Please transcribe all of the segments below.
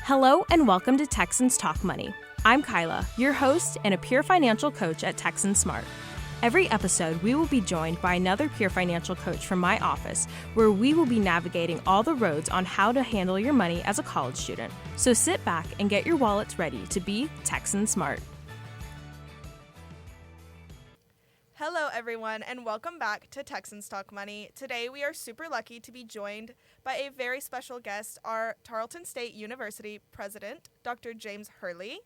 Hello and welcome to Texans Talk Money. I'm Kyla, your host and a peer financial coach at Texan Smart. Every episode, we will be joined by another peer financial coach from my office, where we will be navigating all the roads on how to handle your money as a college student. So sit back and get your wallets ready to be Texan Smart. Hello, everyone, and welcome back to Texans Talk Money. Today, we are super lucky to be joined by a very special guest, our Tarleton State University president, Dr. James Hurley.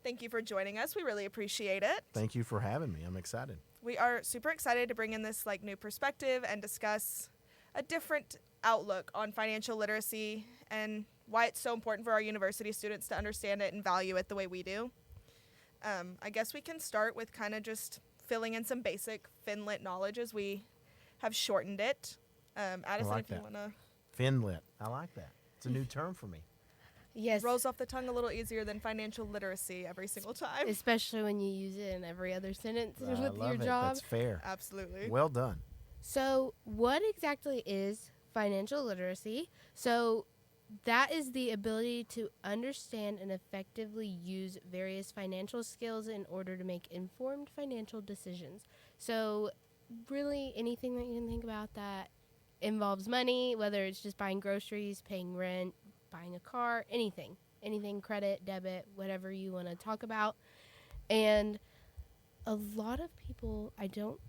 Thank you for joining us. We really appreciate it. Thank you for having me. I'm excited. We are super excited to bring in this new perspective and discuss a different outlook on financial literacy and why it's so important for our university students to understand it and value it the way we do. I guess we can start with kind of just filling in some basic FinLit knowledge as we have shortened it. Addison, like if you that. want to... FinLit. I like that. It's a new term for me. Yes. Rolls off the tongue a little easier than financial literacy every single time. Especially when you use it in every other sentence I with love your it. job. That's fair. Absolutely. Well done. So, what exactly is financial literacy? So, that is the ability to understand and effectively use various financial skills in order to make informed financial decisions. So, really anything that you can think about that involves money, whether it's just buying groceries, paying rent, buying a car, anything, credit, debit, whatever you want to talk about. And a lot of people,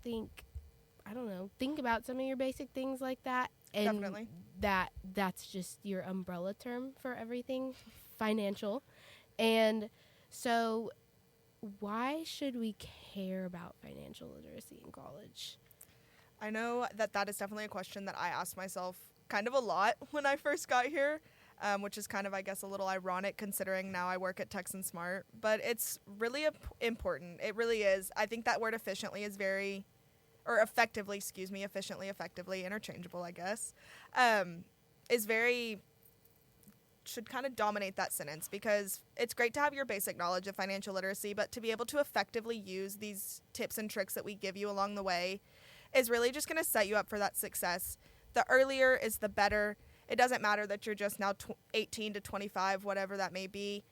think about some of your basic things like that. And Definitely. That's just your umbrella term for everything financial. And so why should we care about financial literacy in college? I know that is definitely a question that I asked myself kind of a lot when I first got here, which is kind of, I guess, a little ironic considering now I work at Texan Smart. But it's really important. It really is. I think that word efficiently is effectively, interchangeable, I guess, should kind of dominate that sentence, because it's great to have your basic knowledge of financial literacy, but to be able to effectively use these tips and tricks that we give you along the way is really just going to set you up for that success. The earlier is the better. It doesn't matter that you're just now 18 to 25, whatever that may be.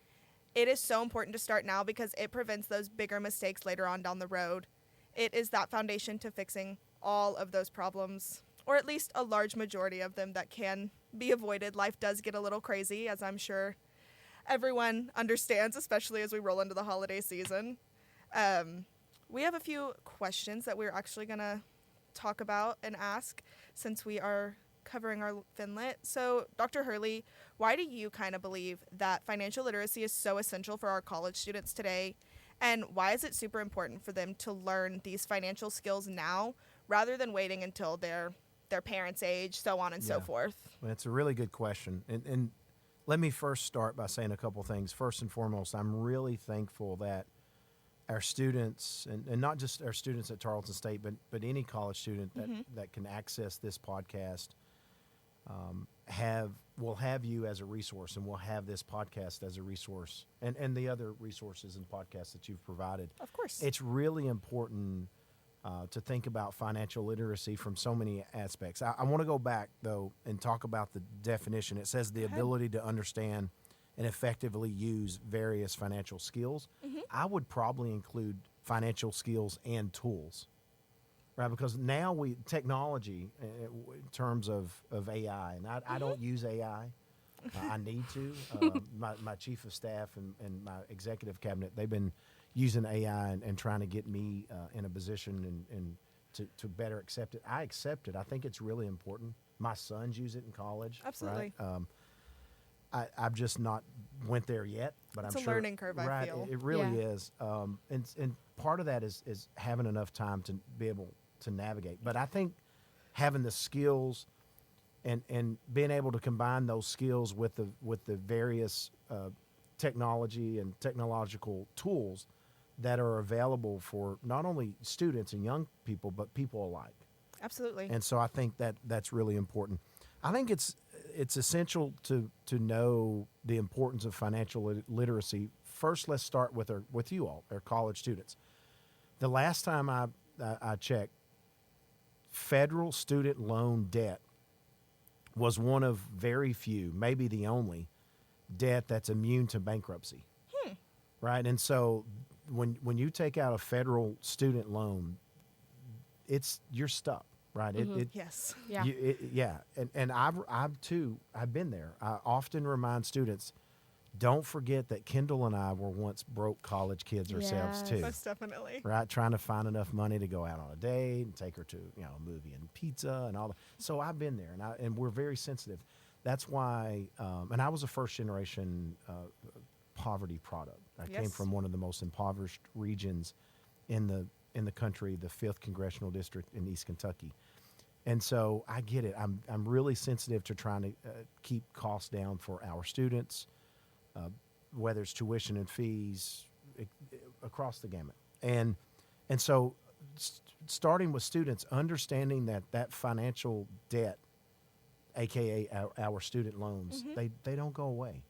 It is so important to start now because it prevents those bigger mistakes later on down the road. It is that foundation to fixing all of those problems, or at least a large majority of them that can be avoided. Life does get a little crazy, as I'm sure everyone understands, especially as we roll into the holiday season. We have a few questions that we're actually going to talk about and ask since we are covering our FinLit. So, Dr. Hurley, why do you kind of believe that financial literacy is so essential for our college students today? And why is it super important for them to learn these financial skills now rather than waiting until their parents' age, so on and so forth? Well, it's a really good question. And let me first start by saying a couple things. First and foremost, I'm really thankful that our students, and not just our students at Tarleton State, but any college student that can access this podcast, will have you as a resource, and we'll have this podcast as a resource, and the other resources and podcasts that you've provided. Of course. It's really important to think about financial literacy from so many aspects. I want to go back, though, and talk about the definition. It says the ability to understand and effectively use various financial skills. I would probably include financial skills and tools, right? Because now technology, in terms of AI, and I don't use AI. I need to. My chief of staff and my executive cabinet, they've been using AI and trying to get me in a position and to better accept it. I accept it. I think it's really important. My sons use it in college. Absolutely. Right? I've just not went there yet, but It's I'm a sure. learning curve, I feel. It really is. And part of that is having enough time to be able to navigate. But I think having the skills and being able to combine those skills with the various technology and technological tools that are available for not only students and young people, but people alike. Absolutely. And so I think that's really important. I think it's essential to know the importance of financial literacy. First, let's start with you all, our college students. The last time I checked, federal student loan debt was one of very few, maybe the only, debt that's immune to bankruptcy. Right? And so when you take out a federal student loan, you're stuck, right? Yes. Yeah. And I've been there. I often remind students, don't forget that Kendall and I were once broke college kids ourselves Yes. too. Most definitely. Right, trying to find enough money to go out on a date and take her to a movie and pizza and all that. So I've been there, and we're very sensitive. That's why, and I was a first generation poverty product. I came Yes. from one of the most impoverished regions in the country, the 5th Congressional District in East Kentucky. And so I get it. I'm really sensitive to trying to keep costs down for our students, whether it's tuition and fees, across the gamut. And so starting with students, understanding that financial debt, AKA our student loans, they don't go away.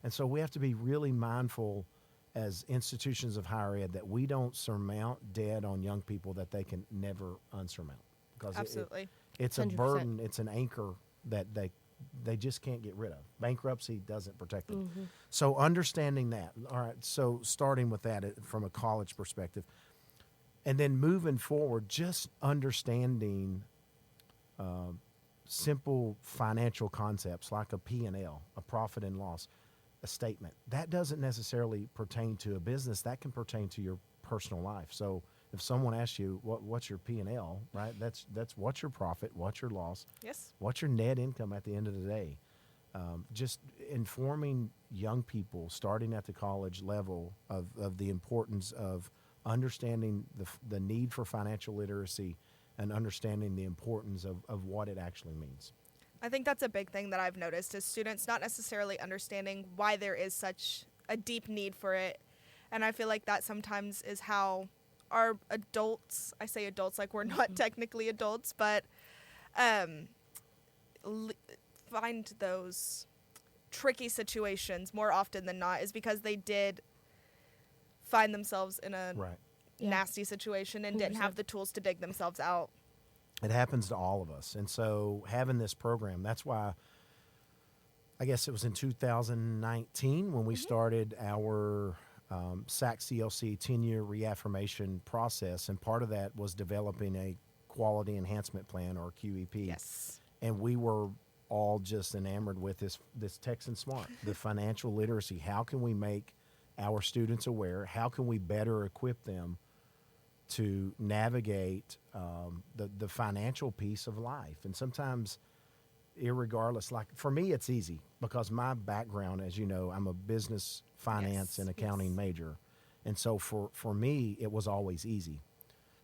And so we have to be really mindful as institutions of higher ed that we don't surmount debt on young people that they can never unsurmount. Because Absolutely. it's a 100%. burden, it's an anchor that they just can't get rid of. Bankruptcy doesn't protect them. So understanding that. All right, so starting with that from a college perspective. And then moving forward, just understanding simple financial concepts like a P&L, a profit and loss, a statement. That doesn't necessarily pertain to a business. That can pertain to your personal life. So if someone asks you, what's your P&L, right? That's what's your profit, what's your loss, Yes. what's your net income at the end of the day. Just informing young people starting at the college level of the importance of understanding the need for financial literacy and understanding the importance of what it actually means. I think that's a big thing that I've noticed is students not necessarily understanding why there is such a deep need for it. And I feel like that sometimes is how our adults, I say adults like we're not technically adults, but find those tricky situations more often than not is because they did find themselves in a Right. nasty situation and didn't have the tools to dig themselves out. It happens to all of us. And so having this program, that's why I guess it was in 2019 when we started our SAC CLC 10-year reaffirmation process. And part of that was developing a quality enhancement plan, or QEP. Yes. And we were all just enamored with this Texan Smart, the financial literacy. How can we make our students aware? How can we better equip them to navigate the financial piece of life? And sometimes, irregardless, like for me, it's easy because my background, as you know, I'm a business, finance, Yes, and accounting yes. major. And so for me, it was always easy.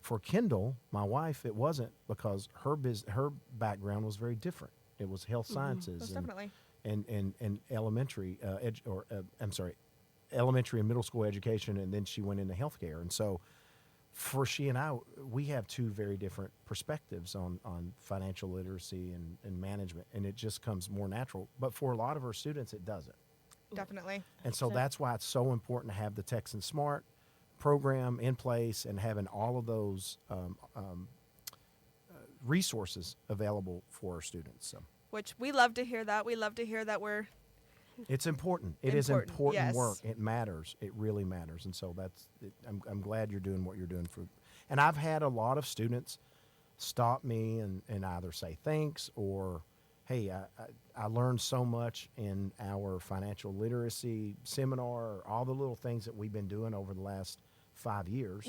For Kendall, my wife, it wasn't, because her background was very different. It was health sciences Most definitely. and elementary, elementary and middle school education, and then she went into healthcare. And so for she and I, we have two very different perspectives on financial literacy and management, and it just comes more natural. But for a lot of our students, it doesn't. Definitely. And so 100%. that's why it's so important to have the Texan Smart program in place and having all of those resources available for our students. So Which we love to hear that. We love to hear that we're it's important. It is Important, important yes. work. It matters. It really matters. And so I'm glad you're doing what you're doing for. And I've had a lot of students stop me and either say thanks or, hey, I learned so much in our financial literacy seminar, or all the little things that we've been doing over the last 5 years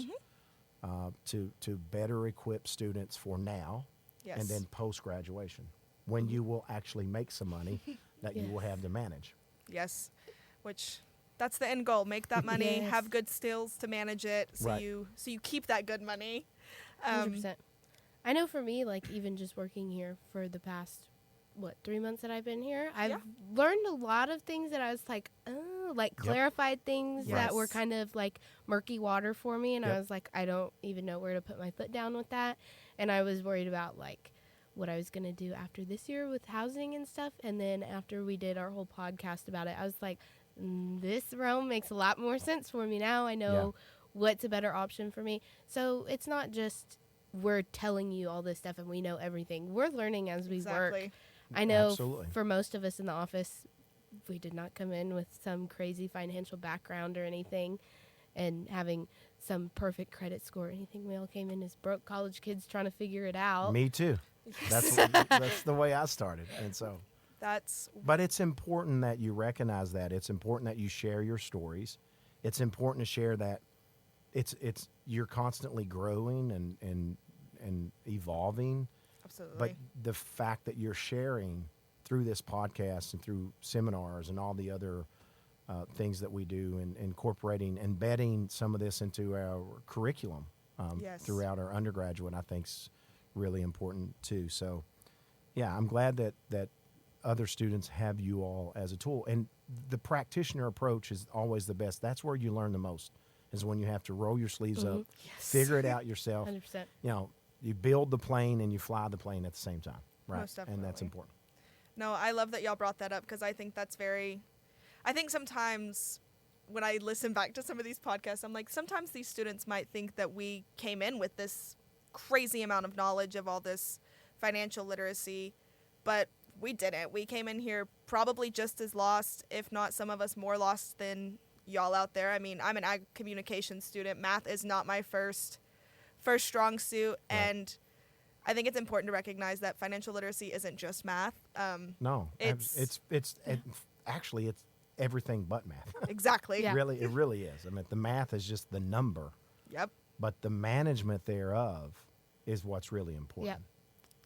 to better equip students for now yes. and then post-graduation, when you will actually make some money that you will have to manage. Yes. Which that's the end goal. Make that money, Yes. have good skills to manage it so Right. you keep that good money. 100%. I know for me, like even just working here for the past 3 months that I've been here, I've Yeah. learned a lot of things that I was like, oh, like clarified things that were Yes. kind of like murky water for me, and I Yep. was like, I don't even know where to put my foot down with that, and I was worried about like what I was gonna do after this year with housing and stuff, and then after we did our whole podcast about it, I was like, this realm makes a lot more sense for me now. I know what's a better option for me. So it's not just we're telling you all this stuff and we know everything. We're learning as we work. Exactly. I know Absolutely. for most of us in the office, we did not come in with some crazy financial background or anything and having some perfect credit score or anything. We all came in as broke college kids trying to figure it out. Me too. That's the way I started. And so but it's important that you recognize that. It's important that you share your stories. It's important to share that it's you're constantly growing and evolving. Absolutely. But the fact that you're sharing through this podcast and through seminars and all the other things that we do, and embedding some of this into our curriculum Yes. throughout our undergraduate, I think is really important too. So, yeah, I'm glad that other students have you all as a tool. And the practitioner approach is always the best. That's where you learn the most, is when you have to roll your sleeves up, figure it out yourself. 100%. You know, you build the plane and you fly the plane at the same time, right? Most definitely. And that's important. No, I love that y'all brought that up, because I think that's I think sometimes when I listen back to some of these podcasts, I'm like, sometimes these students might think that we came in with this crazy amount of knowledge of all this financial literacy, but we didn't. We came in here probably just as lost, if not some of us more lost than y'all out there. I mean, I'm an ag communication student. Math is not my first strong suit, Right. and I think it's important to recognize that financial literacy isn't just math. No, It's- actually it's everything but math. Exactly. Yeah. It really is. I mean, the math is just the number, Yep. but the management thereof is what's really important.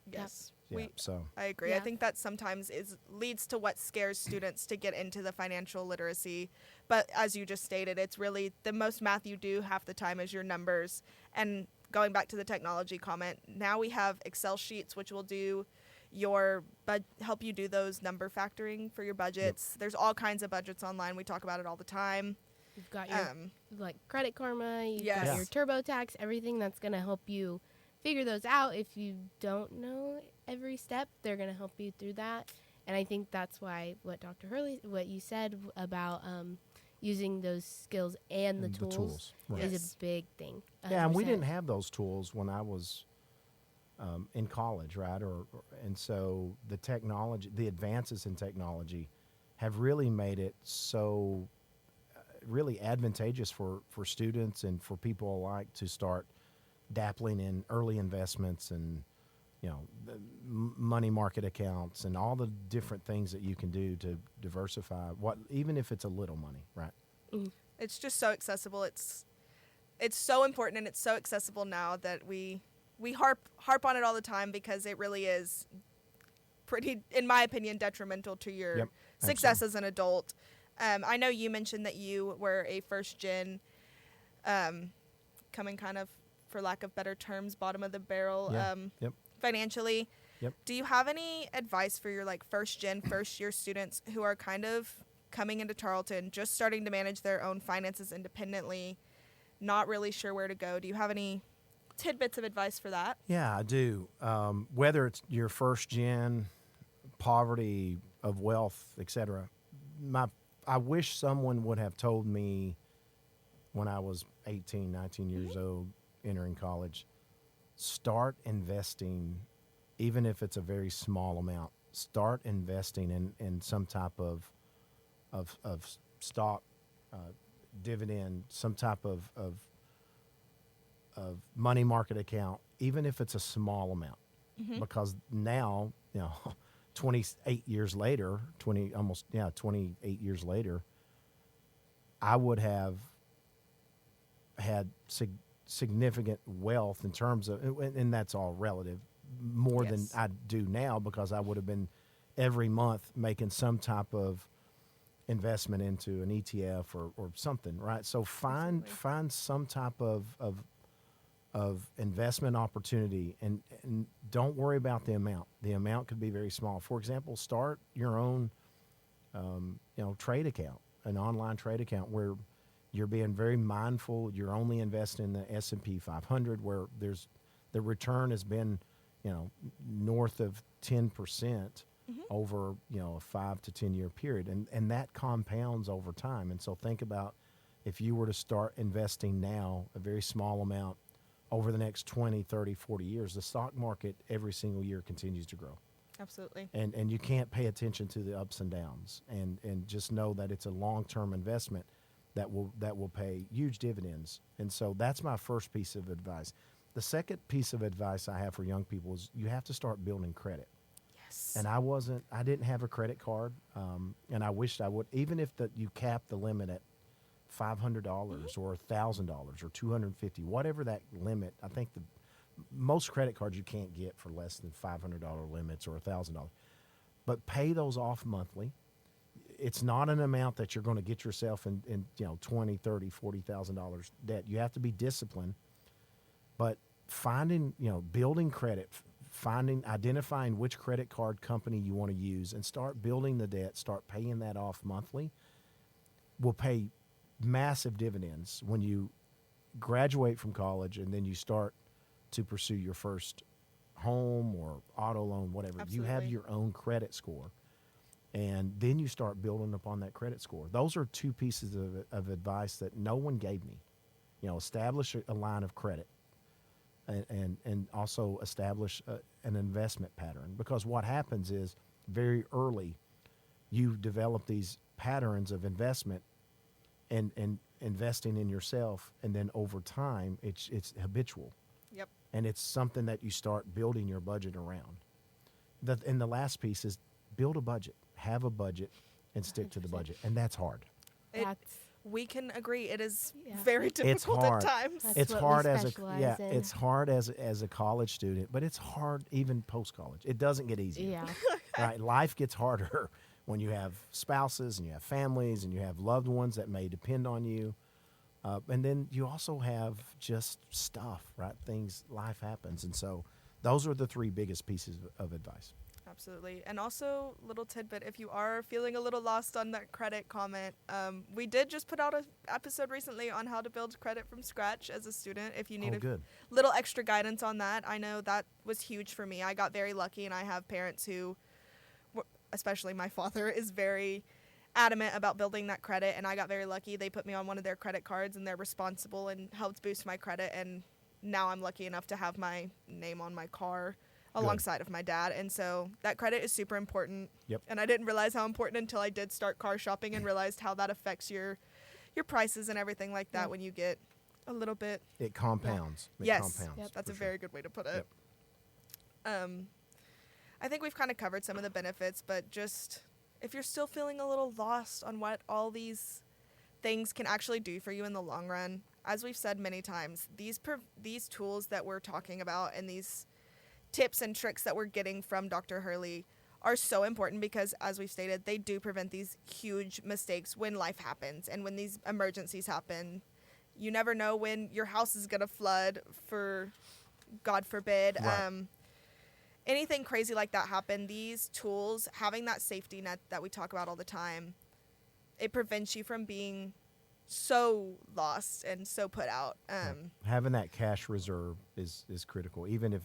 Yes. Yeah, so I agree. I Yeah. think that sometimes leads to what scares students to get into the financial literacy. But as you just stated, it's really the most math you do half the time is your numbers. And going back to the technology comment, now we have Excel sheets which will do help you do those number factoring for your budgets. There's all kinds of budgets online. We talk about it all the time. You've got your like Credit Karma, you've Yes. got your TurboTax, everything that's going to help you figure those out. If you don't know every step, they're going to help you through that. And I think that's why what Dr. Hurley, what you said about using those skills and the tools right. is Yes. a big thing. Yeah, and we 100%. didn't have those tools when I was in college, right? And so the technology, the advances in technology, have really made it so really advantageous for students and for people alike to start dabbling in early investments and the money market accounts and all the different things that you can do to diversify even if it's a little money, right? It's just so accessible. It's so important, and it's so accessible now that we harp on it all the time, because it really is pretty, in my opinion, detrimental to your success as an adult. I know you mentioned that you were a first gen, coming kind of, for lack of better terms, bottom of the barrel financially. Yep. Do you have any advice for your first year students who are kind of coming into Tarleton, just starting to manage their own finances independently, not really sure where to go? Do you have any tidbits of advice for that? Yeah, I do. Whether it's your first gen, poverty of wealth, etc. I wish someone would have told me when I was 18, 19 years old, entering college, start investing, even if it's a very small amount. Start investing in some type of stock, dividend, some type of money market account, even if it's a small amount. Because now, 28 years later, I would have had significant wealth in terms of, and that's all relative, more than I do now, because I would have been every month making some type of investment into an ETF or something, right? So find some type of investment opportunity, and don't worry about the amount. The amount could be very small. For example, start your own trade account, an online trade account where you're being very mindful. You're only investing in the S&P 500, where the return has been north of 10% over a 5 to 10 year period, and that compounds over time. And so think about, if you were to start investing now a very small amount over the next 20, 30, 40 years, the stock market every single year continues to grow. Absolutely. And you can't pay attention to the ups and downs, and just know that it's a long-term investment that will pay huge dividends. And so that's my first piece of advice. The second piece of advice I have for young people is you have to start building credit. Yes. And I didn't have a credit card, and I wished I would. Even if you cap the limit at $500 or $1,000 or $250, whatever that limit. I think most credit cards you can't get for less than $500 limits or $1,000. But pay those off monthly. It's not an amount that you're going to get yourself in $20,000, $30,000, $40,000 debt. You have to be disciplined. But building credit, identifying which credit card company you want to use, and start building the debt, start paying that off monthly, will pay massive dividends when you graduate from college and then you start to pursue your first home or auto loan, whatever. Absolutely. You have your own credit score, and then you start building upon that credit score. Those are two pieces of advice that no one gave me. Establish a line of credit, and also establish an investment pattern, because what happens is very early you develop these patterns of investment and investing in yourself, and then over time it's habitual. Yep. And it's something that you start building your budget around. And the last piece is build a budget, have a budget, and stick to the 100%. budget. And that's hard. We can agree it is Yeah. very difficult hard. at times. That's It's what we hard specialize in. it's hard as a college student, but it's hard even post college. It doesn't get easier. Yeah. Right? Life gets harder when you have spouses and you have families and you have loved ones that may depend on you. And then you also have just stuff, right? Life happens. And so those are the three biggest pieces of advice. Absolutely. And also, little tidbit, if you are feeling a little lost on that credit comment, we did just put out an episode recently on how to build credit from scratch as a student. If you need good. little extra guidance on that, I know that was huge for me. I got very lucky, and I have parents who, especially my father, is very adamant about building that credit, and I got very lucky. They put me on one of their credit cards, and they're responsible and helped boost my credit, and now I'm lucky enough to have my name on my car alongside of my dad. And so that credit is super important. Yep. And I didn't realize how important until I did start car shopping and realized how that affects your prices and everything like that when you get a little bit. It compounds. It Yes. compounds. Yep. That's a for very sure. good way to put it. I think we've kind of covered some of the benefits, but just if you're still feeling a little lost on what all these things can actually do for you in the long run, as we've said many times, these tools that we're talking about and these tips and tricks that we're getting from Dr. Hurley are so important, because, as we've stated, they do prevent these huge mistakes when life happens and when these emergencies happen. You never know when your house is going to flood, for God forbid. Right. Anything crazy like that happen, these tools, having that safety net that we talk about all the time, it prevents you from being so lost and so put out. Having that cash reserve is critical, even if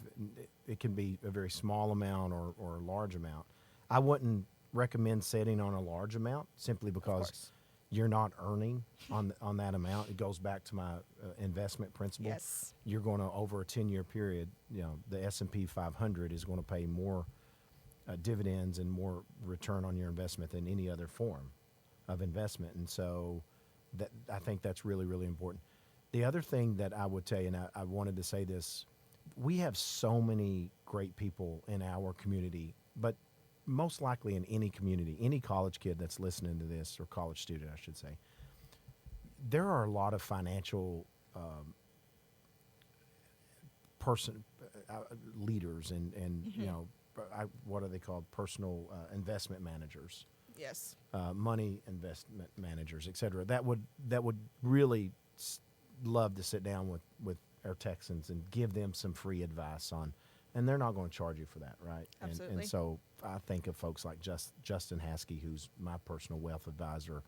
it can be a very small amount or a large amount. I wouldn't recommend setting on a large amount simply because you're not earning on that amount. It goes back to my investment principle. Yes. You're going to, over a 10-year period, the S&P 500 is going to pay more dividends and more return on your investment than any other form of investment. And so I think that's really, really important. The other thing that I would tell you, and I wanted to say this, we have so many great people in our community, but most likely in any community, any college kid that's listening to this, or college student, I should say, there are a lot of financial leaders and what are they called? Personal investment managers. Yes. Money investment managers, et cetera, that would really love to sit down with our Texans and give them some free advice on, and they're not going to charge you for that, right? Absolutely. And so I think of folks like Justin Haskey, who's my personal wealth advisor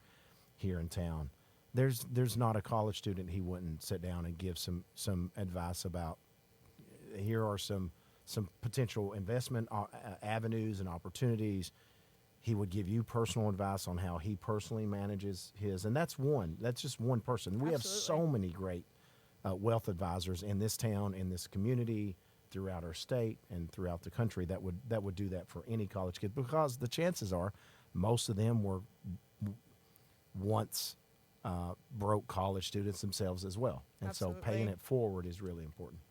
here in town. There's not a college student he wouldn't sit down and give some advice about. Here are some potential investment avenues and opportunities. He would give you personal advice on how he personally manages his, and that's just one person. We have so many great wealth advisors in this town, in this community, throughout our state and throughout the country that would do that for any college kid, because the chances are most of them were once broke college students themselves as well. And Absolutely. so paying it forward is really important.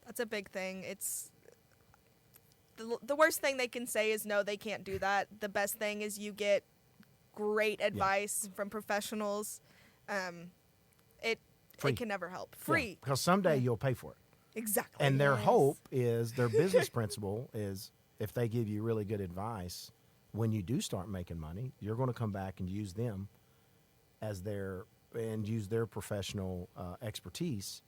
That's a big thing. It's the worst thing they can say is no, they can't do that. The best thing is you get great advice from professionals. It can never help. Free. Yeah, because someday you'll pay for it. Exactly. And their hope is, their business principle is, if they give you really good advice, when you do start making money, you're going to come back and use them as use their professional expertise,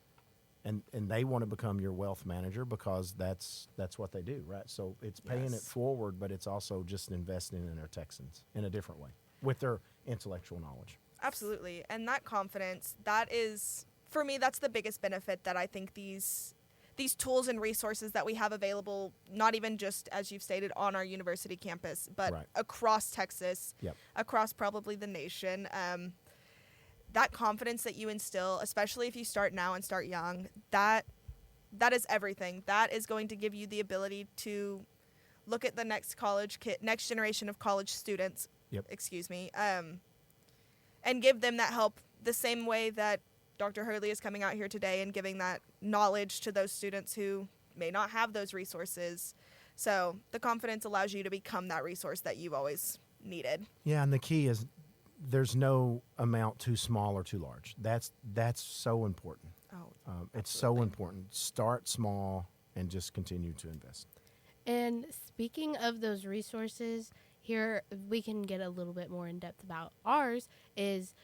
and they want to become your wealth manager, because that's what they do, right? So it's paying it forward, but it's also just investing in their Texans in a different way with their intellectual knowledge. Absolutely. And that confidence, that is, for me, that's the biggest benefit that I think these tools and resources that we have available, not even just, as you've stated, on our university campus, but across Texas, across probably the nation. That confidence that you instill, especially if you start now and start young, that is everything. That is going to give you the ability to look at the next generation of college students, and give them that help the same way that Dr. Hurley is coming out here today and giving that knowledge to those students who may not have those resources. So the confidence allows you to become that resource that you've always needed. Yeah, and the key is there's no amount too small or too large. That's so important. It's so important. Start small and just continue to invest. And speaking of those resources, here we can get a little bit more in depth about ours. Is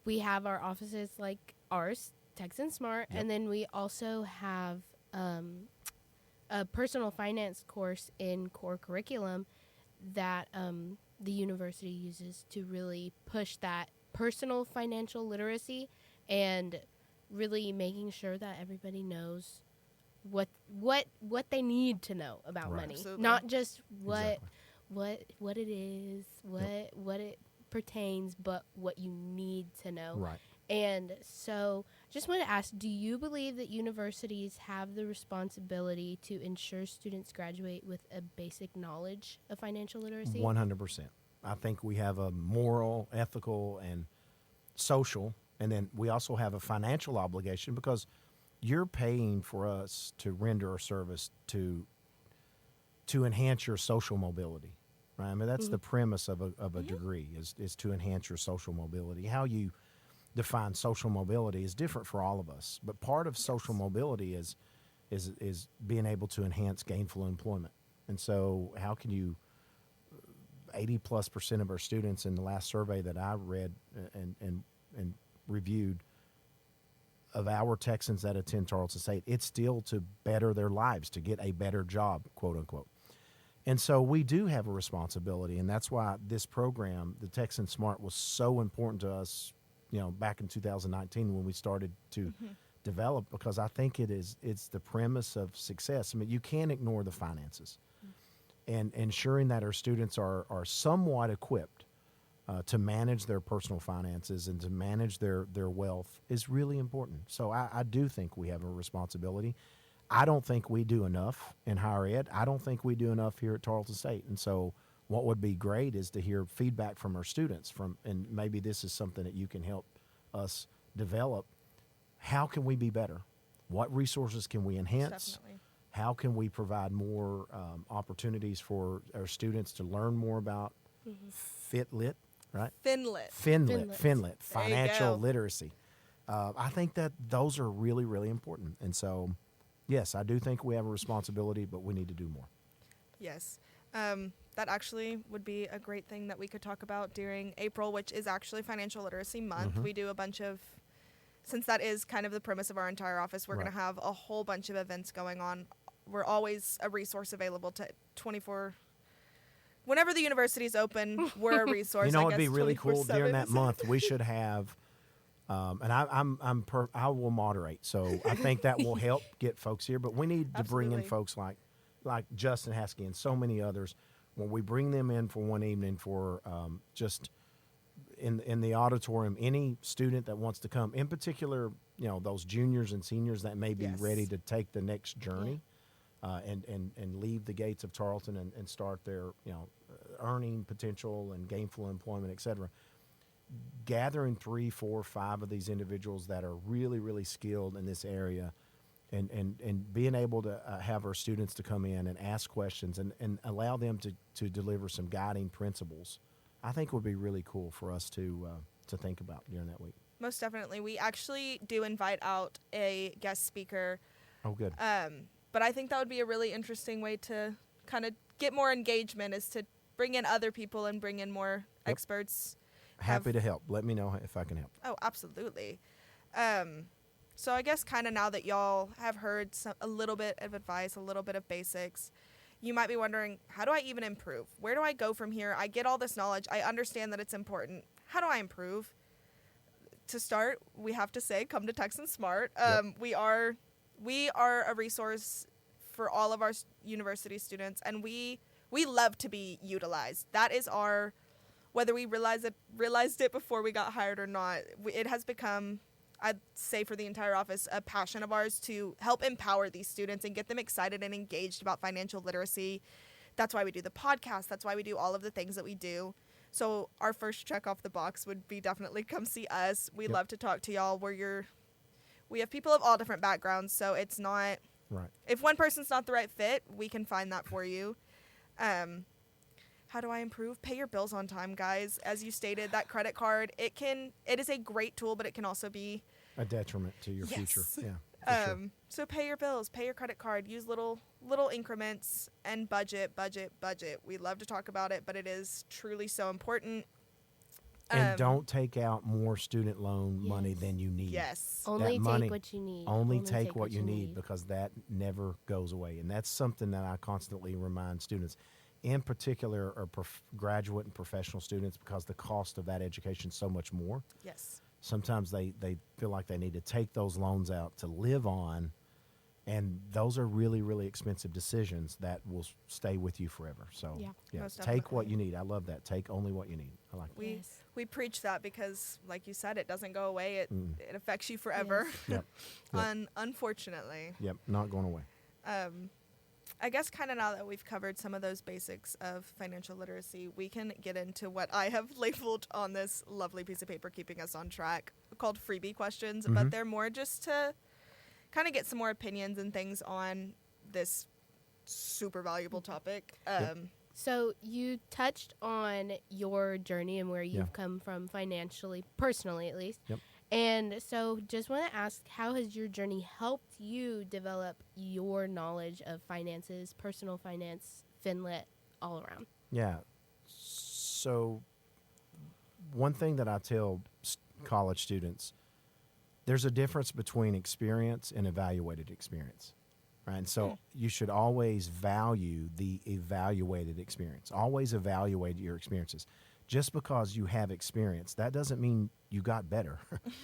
we have our offices like ours, Texan Smart, and then we also have a personal finance course in core curriculum that the university uses to really push that personal financial literacy and really making sure that everybody knows what they need to know about money. Absolutely. Not just what it is, what it pertains, but what you need to know. Right. And so just want to ask, do you believe that universities have the responsibility to ensure students graduate with a basic knowledge of financial literacy? 100%. I think we have a moral, ethical, and social, and then we also have a financial obligation, because you're paying for us to render a service to enhance your social mobility, right? I mean, that's the premise of a degree is to enhance your social mobility. How you define social mobility is different for all of us, but part of social mobility is being able to enhance gainful employment. And so how can you 80+% of our students in the last survey that I read and reviewed of our Texans that attend Tarleton State, it's still to better their lives, to get a better job, quote unquote. And so we do have a responsibility, and that's why this program, the Texan Smart, was so important to us, back in 2019 when we started to develop, because I think it's the premise of success. I mean, you can't ignore the finances. And ensuring that our students are somewhat equipped to manage their personal finances and to manage their wealth is really important. So I do think we have a responsibility. I don't think we do enough in higher ed. I don't think we do enough here at Tarleton State. And so what would be great is to hear feedback from our students, and maybe this is something that you can help us develop. How can we be better? What resources can we enhance? Definitely. How can we provide more opportunities for our students to learn more about FitLit, right? Finlit, financial literacy. I think that those are really, really important. And so, yes, I do think we have a responsibility, but we need to do more. Yes. That actually would be a great thing that we could talk about during April, which is actually Financial Literacy Month. We do a bunch of, since that is kind of the premise of our entire office, we're going to have a whole bunch of events going on. We're always a resource available to 24. Whenever the university is open, we're a resource. It'd be really cool during that month. We should have, and I will moderate, so I think that will help get folks here. But we need to bring in folks like Justin Haskey and so many others. When we bring them in for one evening for just in the auditorium, any student that wants to come, in particular, those juniors and seniors that may be ready to take the next journey. and leave the gates of Tarleton and start their earning potential and gainful employment, et cetera. Gathering 3, 4, 5 of these individuals that are really, really skilled in this area, and being able to have our students to come in and ask questions and allow them to deliver some guiding principles, I think would be really cool for us to think about during that week. Most definitely. We actually do invite out a guest speaker. Oh, good. But I think that would be a really interesting way to kind of get more engagement, is to bring in other people and bring in more experts. Happy to help. Let me know if I can help. Oh, absolutely. So I guess kind of now that y'all have heard a little bit of advice, a little bit of basics, you might be wondering, how do I even improve? Where do I go from here? I get all this knowledge. I understand that it's important. How do I improve? To start, we have to say, come to Texan Smart. We are a resource for all of our university students, and we love to be utilized. That is our, whether we realized it before we got hired or not, it has become, I'd say for the entire office, a passion of ours to help empower these students and get them excited and engaged about financial literacy. That's why we do the podcast. That's why we do all of the things that we do. So our first check off the box would be definitely come see us. We love to talk to y'all. We have people of all different backgrounds, so it's not, right. If one person's not the right fit, we can find that for you. How do I improve? Pay your bills on time, guys. As you stated, that credit card, it is a great tool, but it can also be a detriment to your future. Yeah. Sure. So pay your bills, pay your credit card, use little increments, and budget. We love to talk about it, but it is truly so important. And don't take out more student loan money than you need. Yes. Only take what you need. Only take what you need, because that never goes away. And that's something that I constantly remind students, in particular are graduate and professional students, because the cost of that education is so much more. Yes. Sometimes they feel like they need to take those loans out to live on, and those are really, really expensive decisions that will stay with you forever. So, Most take what definitely. you need. I love that. Take only what you need. I like that. We preach that because, like you said, it doesn't go away. It affects you forever. Yep. Unfortunately. Yep, not going away. I guess kind of now that we've covered some of those basics of financial literacy, we can get into what I have labeled on this lovely piece of paper keeping us on track, called freebie questions, but they're more just to kind of get some more opinions and things on this super valuable topic. So you touched on your journey and where you've come from financially, personally at least. Yep. And so just want to ask, how has your journey helped you develop your knowledge of finances, personal finance, FinLit, all around? Yeah. So one thing that I tell college students, there's a difference between experience and evaluated experience. Right? And so you should always value the evaluated experience. Always evaluate your experiences. Just because you have experience, that doesn't mean you got better.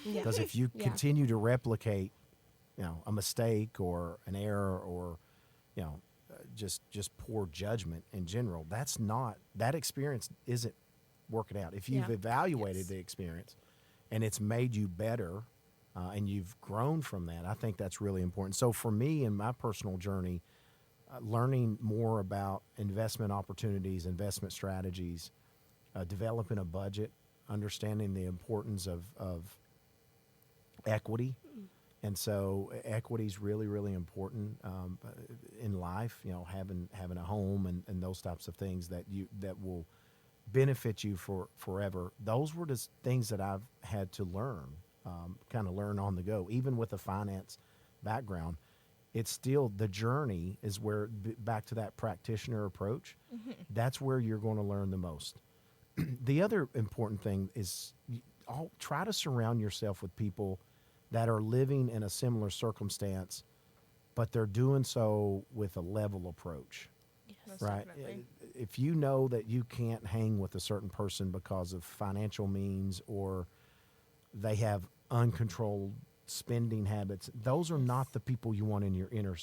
Because if you continue to replicate, a mistake or an error or, just poor judgment in general, that experience isn't working out. If you've evaluated the experience and it's made you better, and you've grown from that, I think that's really important. So for me, in my personal journey, learning more about investment opportunities, investment strategies, developing a budget, understanding the importance of equity. And so equity is really, really important in life, having a home and those types of things that will benefit you for forever. Those were just things that I've had to learn. Kind of learn on the go. Even with a finance background, it's still, the journey is where, back to that practitioner approach, that's where you're going to learn the most. The other important thing is try to surround yourself with people that are living in a similar circumstance, but they're doing so with a level approach. Most Right? definitely. If you know that you can't hang with a certain person because of financial means, or they have uncontrolled spending habits, those are not the people you want in your inner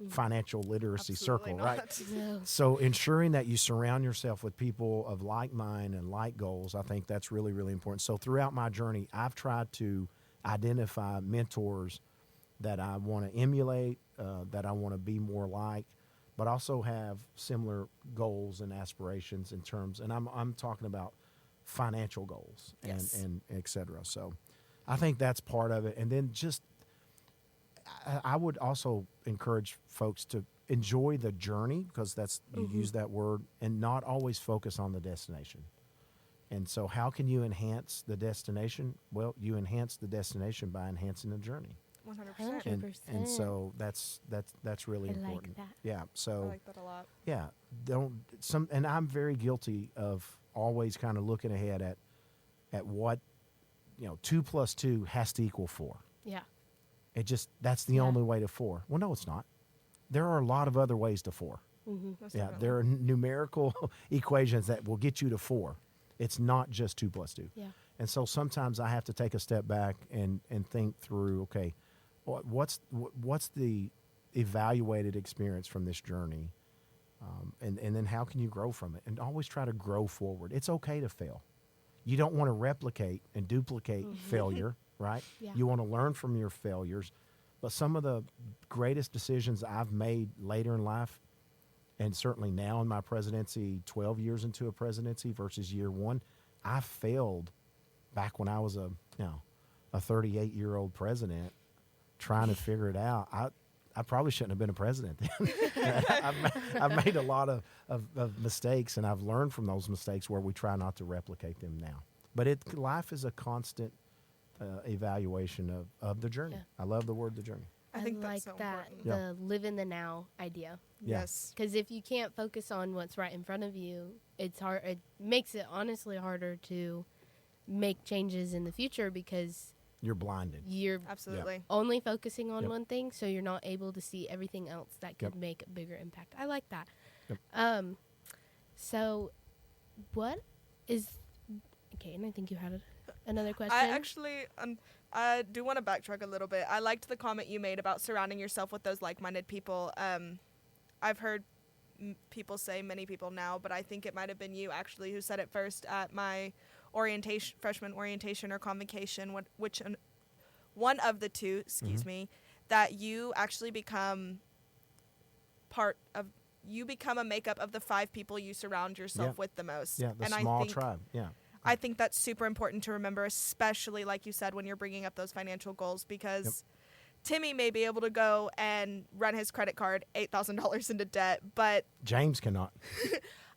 financial literacy Absolutely circle, not. right? No. So ensuring that you surround yourself with people of like mind and like goals, I think that's really, really important. So throughout my journey, I've tried to identify mentors that I want to emulate, that I want to be more like, but also have similar goals and aspirations in terms, and I'm talking about financial goals and et cetera. So I think that's part of it. And then just, I would also encourage folks to enjoy the journey, because that's, you use that word, and not always focus on the destination. And so how can you enhance the destination? Well, you enhance the destination by enhancing the journey. 100%. And so that's really important. That. Yeah. So I like that a lot. yeah, and I'm very guilty of always kind of looking ahead at what, 2 + 2 has to equal 4. Yeah. That's the only way to 4. Well, no, it's not. There are a lot of other ways to 4. Most Yeah, definitely. there are numerical equations that will get you to 4. It's not just 2 + 2. Yeah. And so sometimes I have to take a step back and think through, okay, what's the evaluated experience from this journey, and then how can you grow from it? And always try to grow forward. It's okay to fail. You don't want to replicate and duplicate failure, right? Yeah. You want to learn from your failures. But some of the greatest decisions I've made later in life, and certainly now in my presidency, 12 years into a presidency versus year 1, I failed back when I was a 38-year-old president trying to figure it out. I probably shouldn't have been a president then. I've made a lot of mistakes, and I've learned from those mistakes where we try not to replicate them now. But life is a constant evaluation of the journey. Yeah. I love the word the journey. I think like that's so that, important. Yeah. the live in the now idea. Yeah. Yes. Because if you can't focus on what's right in front of you, it's hard. It makes it honestly harder to make changes in the future, because You're blinded. you're Absolutely. only focusing on Yep. one thing, so you're not able to see everything else that could Yep. make a bigger impact. I like that. Yep. So what is, okay, and I think you had another question. I actually, I do want to backtrack a little bit. I liked the comment you made about surrounding yourself with those like-minded people. I've heard people say, many people now, but I think it might have been you actually who said it first at my freshman orientation or convocation, one of the two, me, that you actually become a makeup of the 5 people you surround yourself Yeah. with the most. Yeah, the And small I think, tribe. Yeah. I think that's super important to remember, especially like you said, when you're bringing up those financial goals, because Timmy may be able to go and run his credit card $8,000 into debt, but James cannot.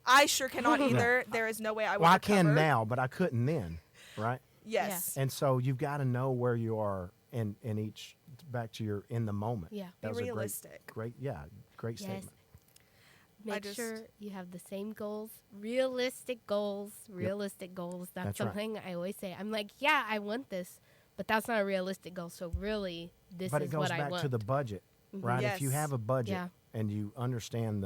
I sure cannot either. There is no way I would Well, I recover. can now, but I couldn't then, right? Yes. And so you've got to know where you are in each, back to your in the moment. Yeah. That Be was a realistic. great Yes. statement. Make just- sure you have the same goals, realistic goals, That's That's right. something I always say. I'm like, yeah, I want this, but that's not a realistic goal. So really, this But is it goes what I back want. to the budget, right? If you Yes. have a budget Yeah. and you understand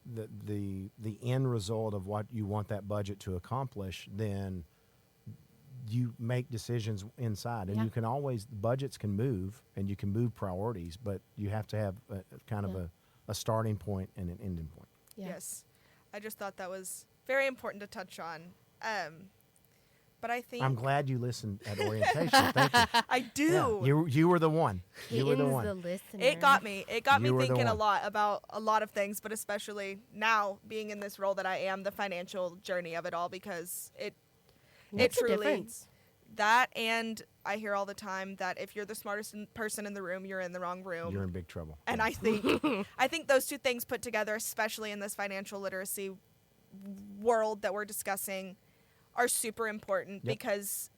the end result of what you want that budget to accomplish, then you make decisions inside. And Yeah. you can always, budgets can move, and you can move priorities, but you have to have a kind of Yeah. a starting point and an ending point. Yeah. Yes. I just thought that was very important to touch on. But I think I'm glad you listened at orientation. Thank you. I do. Yeah, you were the one. You were the Kaiton's one. the listener. It got me. It got me You were the thinking a one. lot about a lot of things, but especially now being in this role that I am, the financial journey of it all, because it Makes a truly difference. that, and I hear all the time that if you're the smartest person in the room, you're in the wrong room. You're in big trouble. And Yeah. I think those two things put together, especially in this financial literacy world that we're discussing, are super important Yep. because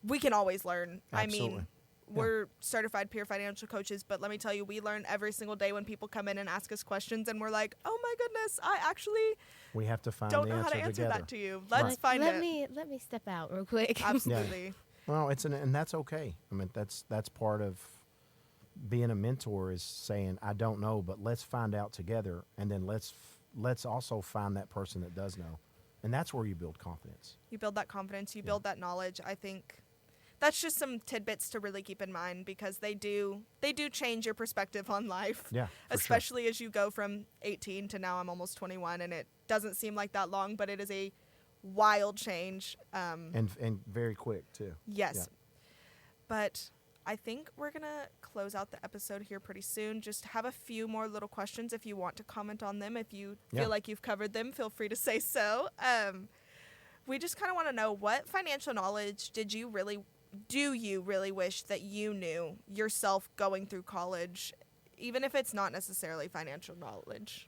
we can always learn. I Absolutely. mean, we're certified peer financial coaches, but let me tell you, we learn every single day when people come in and ask us questions, and we're like, oh my goodness, I actually We have to find don't the know how answer to answer together. that to you. Let's Right. find let it. Let me step out real quick. Absolutely. Well, and that's okay. I mean, that's part of being a mentor, is saying, I don't know, but let's find out together, and then let's also find that person that does know, and that's where you build confidence. You build that confidence, you Yeah. build that knowledge. I think that's just some tidbits to really keep in mind, because they do change your perspective on life. Yeah, for sure. Especially as you go from 18 to now I'm almost 21, and it doesn't seem like that long, but it is a wild change. And very quick too. Yes. Yeah. But I think we're going to close out the episode here pretty soon. Just have a few more little questions if you want to comment on them. If you feel like you've covered them, feel free to say so. We just kind of want to know, what financial knowledge do you really wish that you knew yourself going through college, even if it's not necessarily financial knowledge?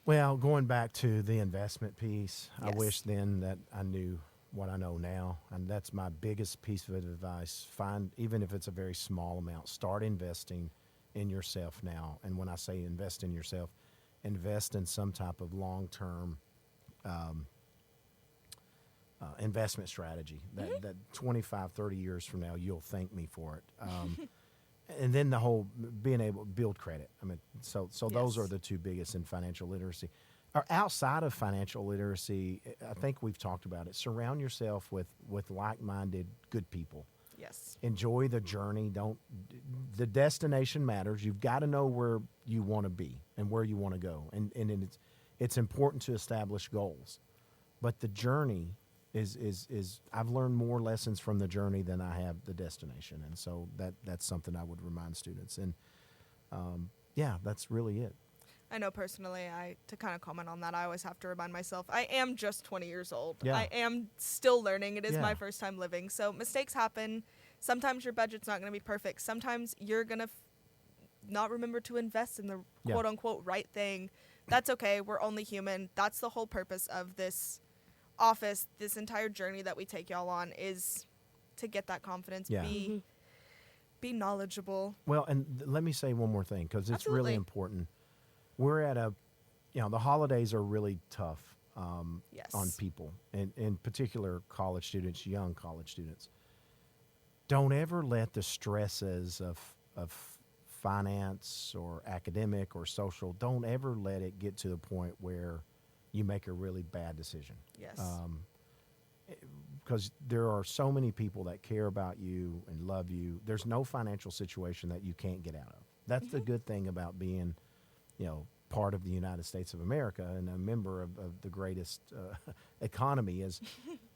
Well, going back to the investment piece, Yes. I wish then that I knew what I know now, and that's my biggest piece of advice. Even if it's a very small amount, start investing in yourself now. And when I say invest in yourself, invest in some type of long-term investment strategy that 25, 30 years from now, you'll thank me for it. And then the whole being able to build credit. I mean, so those are the two biggest in financial literacy. Or outside of financial literacy, I think we've talked about it. Surround yourself with like-minded, good people. Yes. Enjoy the journey. The destination matters. You've got to know where you want to be and where you want to go. And it's important to establish goals. But the journey is I've learned more lessons from the journey than I have the destination. And so that's something I would remind students. And that's really it. I know personally, to kind of comment on that, I always have to remind myself, I am just 20 years old. Yeah. I am still learning. It is Yeah. my first time living. So mistakes happen. Sometimes your budget's not going to be perfect. Sometimes you're going to not remember to invest in the quote unquote right thing. That's okay. We're only human. That's the whole purpose of this office, this entire journey that we take y'all on, is to get that confidence, be knowledgeable. Well, and let me say one more thing, because it's Absolutely. really important. We're at the holidays are really tough Yes. on people, and in particular college students, young college students. Don't ever let the stresses of finance or academic or social, don't ever let it get to the point where you make a really bad decision. Yes. Because there are so many people that care about you and love you. There's no financial situation that you can't get out of. That's the good thing about being, part of the United States of America and a member of the greatest economy is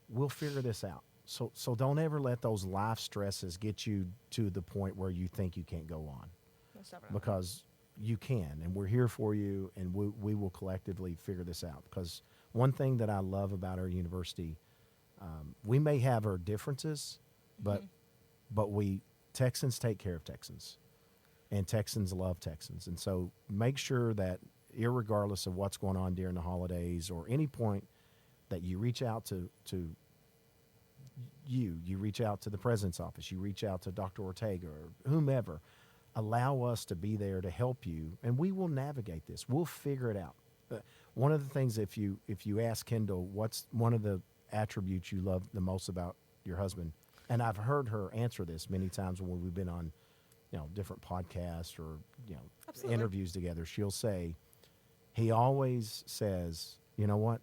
we'll figure this out. So don't ever let those life stresses get you to the point where you think you can't go on. Most definitely. Because you can, and we're here for you, and we will collectively figure this out. Because one thing that I love about our university, we may have our differences, but Texans take care of Texans, and Texans love Texans. And so make sure that irregardless of what's going on during the holidays or any point, that you reach out to you reach out to the president's office, you reach out to Dr. Ortega or whomever. Allow us to be there to help you, and we will navigate this. We'll figure it out. One of the things, if you ask Kendall, what's one of the attributes you love the most about your husband, and I've heard her answer this many times when we've been on, different podcasts or Absolutely. interviews together. She'll say, he always says, "You know what?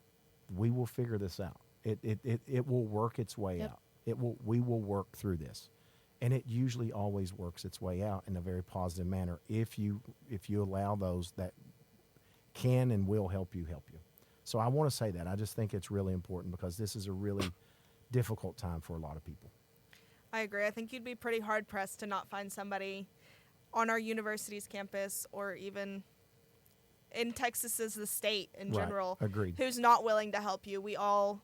We will figure this out. It will work its way out. We will work through this." And it usually always works its way out in a very positive manner if you allow those that can and will help you. So I want to say that. I just think it's really important because this is a really difficult time for a lot of people. I agree. I think you'd be pretty hard-pressed to not find somebody on our university's campus or even in Texas as the state in Right. general Agreed. who's not willing to help you. We all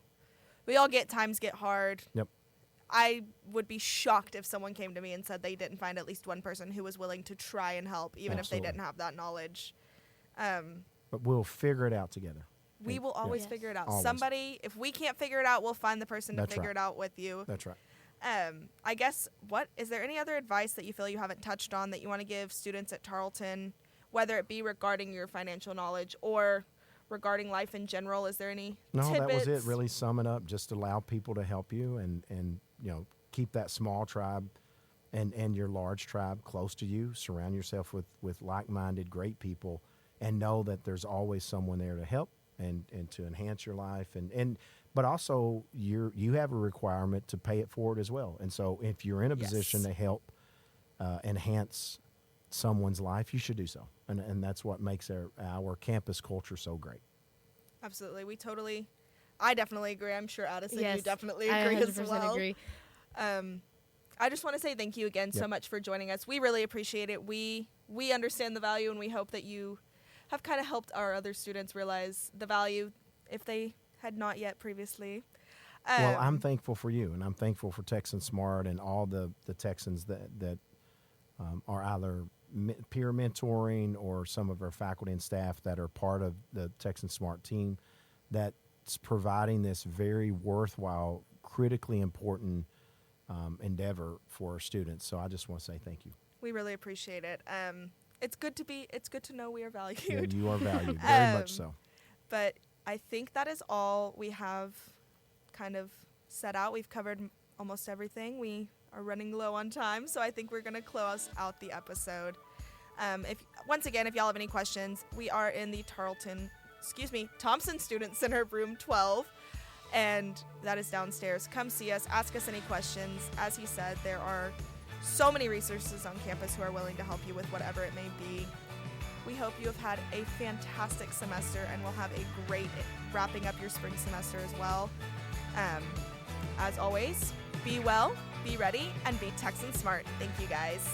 times get hard. Yep. I would be shocked if someone came to me and said they didn't find at least one person who was willing to try and help, even if Absolutely. they didn't have that knowledge. But we'll figure it out together. We will always Yes. figure it out. Always. Somebody, if we can't figure it out, we'll find the person to That's figure right. it out with you. That's right. I guess, is there any other advice that you feel you haven't touched on that you want to give students at Tarleton, whether it be regarding your financial knowledge or regarding life in general? Is there any No, tidbits? that was it. Really sum it up. Just allow people to help you and keep that small tribe and your large tribe close to you. Surround yourself with like-minded, great people, and know that there's always someone there to help and to enhance your life. But also you have a requirement to pay it forward as well. And so if you're in a position to help enhance someone's life, you should do so. And that's what makes our campus culture so great. Absolutely. I definitely agree. I'm sure Addison, Yes, you definitely I agree 100% as well. agree. I just want to say thank you again so much for joining us. We really appreciate it. We understand the value, and we hope that you have kind of helped our other students realize the value if they had not yet previously. Well, I'm thankful for you, and I'm thankful for Texan Smart and all the Texans that are either peer mentoring or some of our faculty and staff that are part of the Texan Smart team that's providing this very worthwhile, critically important endeavor for our students. So I just want to say thank you. We really appreciate it. It's good to know we are valued. Yeah, you are valued, very much so. But I think that is all we have kind of set out. We've covered almost everything. We are running low on time, so I think we're going to close out the episode. Once again, if y'all have any questions, we are in the Thompson Student Center, room 12, and that is downstairs. Come see us, ask us any questions. As he said, there are so many resources on campus who are willing to help you with whatever it may be. We hope you have had a fantastic semester and will have a great wrapping up your spring semester as well. As always, be well, be ready, and be Texan Smart. Thank you, guys.